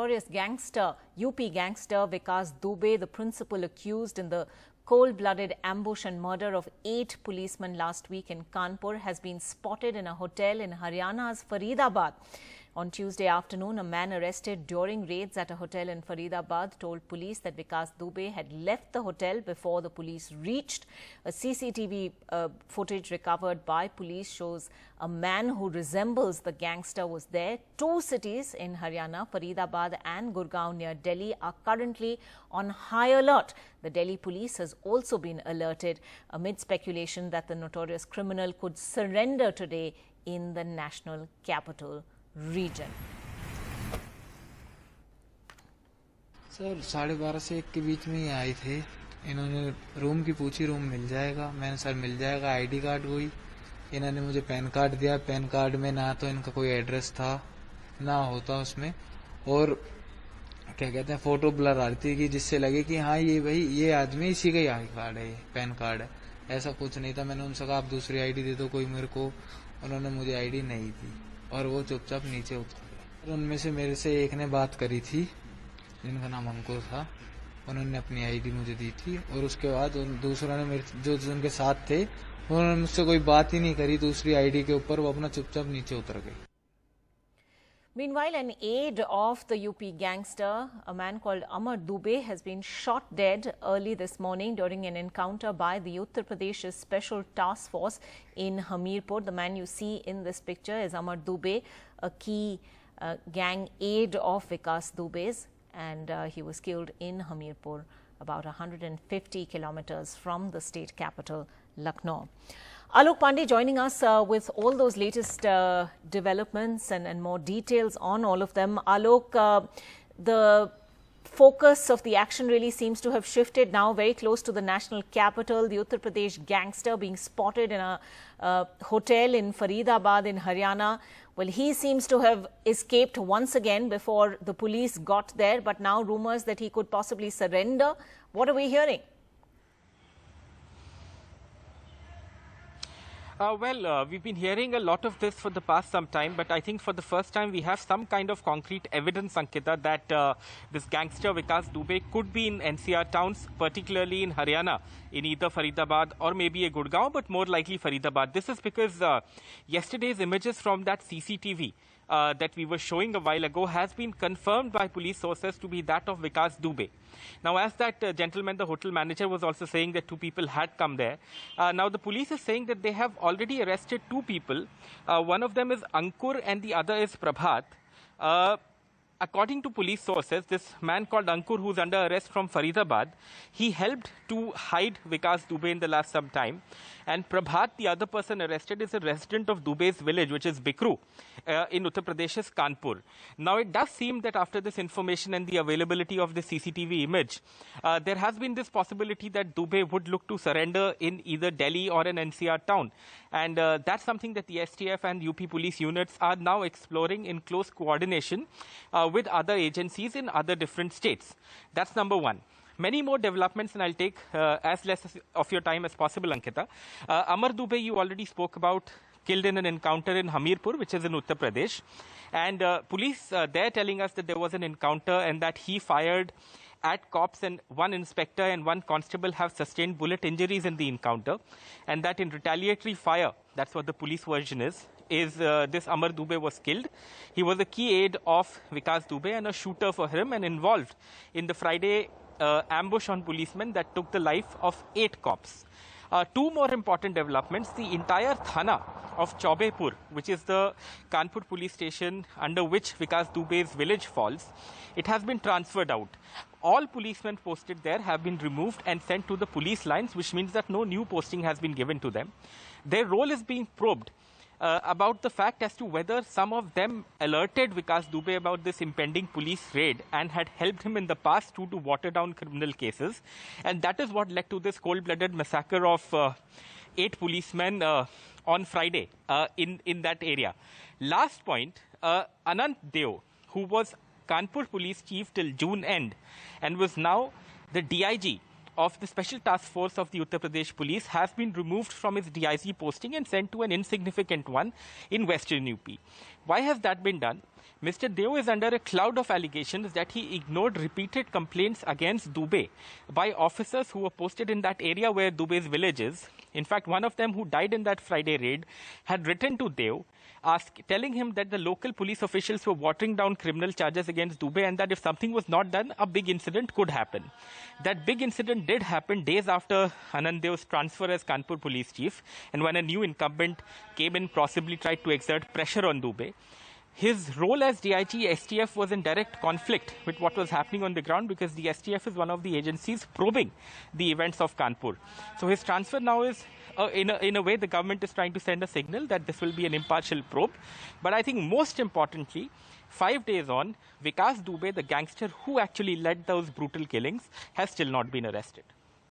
notorious gangster, UP gangster Vikas Dubey, the principal accused in the cold-blooded ambush and murder of 8 policemen last week in Kanpur, has been spotted in a hotel in Haryana's Faridabad. On Tuesday afternoon, a man arrested during raids at a hotel in Faridabad told police that Vikas Dubey had left the hotel before the police reached. A CCTV footage recovered by police shows a man who resembles the gangster was there. 2 cities in Haryana, Faridabad and Gurgaon near Delhi, are currently on high alert. The Delhi police has also been alerted amid speculation that the notorious criminal could surrender today in the national capital region. Sir 12:30 से 1 के बीच में ही आए थे। इन्होंने room की पूछी, room मिल जाएगा। मैंने सर मिल जाएगा, आईडी कार्ड हुई। इन्होंने मुझे पैन कार्ड दिया। पैन कार्ड में ना तो इनका कोई एड्रेस था ना होता उसमें, और क्या कहते हैं फोटो ब्लर आ रही थी कि जिससे लगे कि हाँ ये भाई ये आदमी इसी का ही आई कार्ड है, पैन कार्ड है। ऐसा कुछ नहीं था। मैंने उनसे कहा आप दूसरी आईडी दे दो कोई मेरे को। उन्होंने मुझे आईडी नहीं दी और वो चुपचाप नीचे उतर गए। उनमें से मेरे से एक ने बात करी थी जिनका नाम अंकुर था। उन्होंने अपनी आईडी मुझे दी थी और उसके बाद दूसरों ने मेरे जो उनके साथ थे उन्होंने मुझसे कोई बात ही नहीं करी दूसरी आईडी के ऊपर। वो अपना चुपचाप नीचे उतर गए। Meanwhile, an aide of the UP gangster, a man called Amar Dubey, has been shot dead early this morning during an encounter by the Uttar Pradesh Special Task Force in Hamirpur. The man you see in this picture is Amar Dubey, a key gang aide of Vikas Dubey's, and he was killed in Hamirpur, about 150 kilometers from the state capital, Lucknow. Alok Pandey joining us with all those latest developments and more details on all of them. Alok, the focus of the action really seems to have shifted now very close to the national capital. The Uttar Pradesh gangster being spotted in a hotel in Faridabad in Haryana. Well, he seems to have escaped once again before the police got there, but now rumors that he could possibly surrender. What are we hearing? We've been hearing a lot of this for the past some time, but I think for the first time we have some kind of concrete evidence, Ankita, that this gangster Vikas Dubey could be in NCR towns, particularly in Haryana, in either Faridabad or maybe a Gurgaon, but more likely Faridabad. This is because yesterday's images from that CCTV that we were showing a while ago has been confirmed by police sources to be that of Vikas Dubey. Now, as that gentleman, the hotel manager, was also saying that 2 people had come there. Now, the police is saying that they have already arrested 2 people. One of them is Ankur and the other is Prabhat. According to police sources, this man called Ankur, who's under arrest from Faridabad, he helped to hide Vikas Dubey in the last some time. And Prabhat, the other person arrested, is a resident of Dubey's village, which is Bikru, in Uttar Pradesh's Kanpur. Now, it does seem that after this information and the availability of the CCTV image, there has been this possibility that Dubey would look to surrender in either Delhi or an NCR town. And that's something that the STF and UP police units are now exploring in close coordination with other agencies in other different states. That's number one. Many more developments, and I'll take as less of your time as possible, Ankita. Amar Dubey, you already spoke about, killed in an encounter in Hamirpur, which is in Uttar Pradesh. And police, they're telling us that there was an encounter and that he fired at cops, and 1 inspector and 1 constable have sustained bullet injuries in the encounter. And that in retaliatory fire, that's what the police version is this Amar Dubey was killed. He was a key aide of Vikas Dubey and a shooter for him, and involved in the Friday ambush on policemen that took the life of 8 cops. 2 more important developments. The entire Thana of Chaubepur, which is the Kanpur police station under which Vikas Dubey's village falls, it has been transferred out. All policemen posted there have been removed and sent to the police lines, which means that no new posting has been given to them. Their role is being probed about the fact as to whether some of them alerted Vikas Dubey about this impending police raid and had helped him in the past to water down criminal cases. And that is what led to this cold-blooded massacre of 8 policemen on Friday in that area. Last point, Anant Deo, who was Kanpur police chief till June end and was now the DIG of the Special Task Force of the Uttar Pradesh Police has been removed from his DIG posting and sent to an insignificant one in Western UP. Why has that been done? Mr. Deo is under a cloud of allegations that he ignored repeated complaints against Dubey by officers who were posted in that area where Dubey's village is. In fact, one of them who died in that Friday raid had written to Deo telling him that the local police officials were watering down criminal charges against Dubey and that if something was not done, a big incident could happen. That big incident did happen days after Anand Deo's transfer as Kanpur police chief, and when a new incumbent came in, possibly tried to exert pressure on Dubey. His role as DIG STF was in direct conflict with what was happening on the ground because the STF is one of the agencies probing the events of Kanpur. So his transfer now is, in a way, the government is trying to send a signal that this will be an impartial probe. But I think most importantly, 5 days on, Vikas Dubey, the gangster who actually led those brutal killings, has still not been arrested.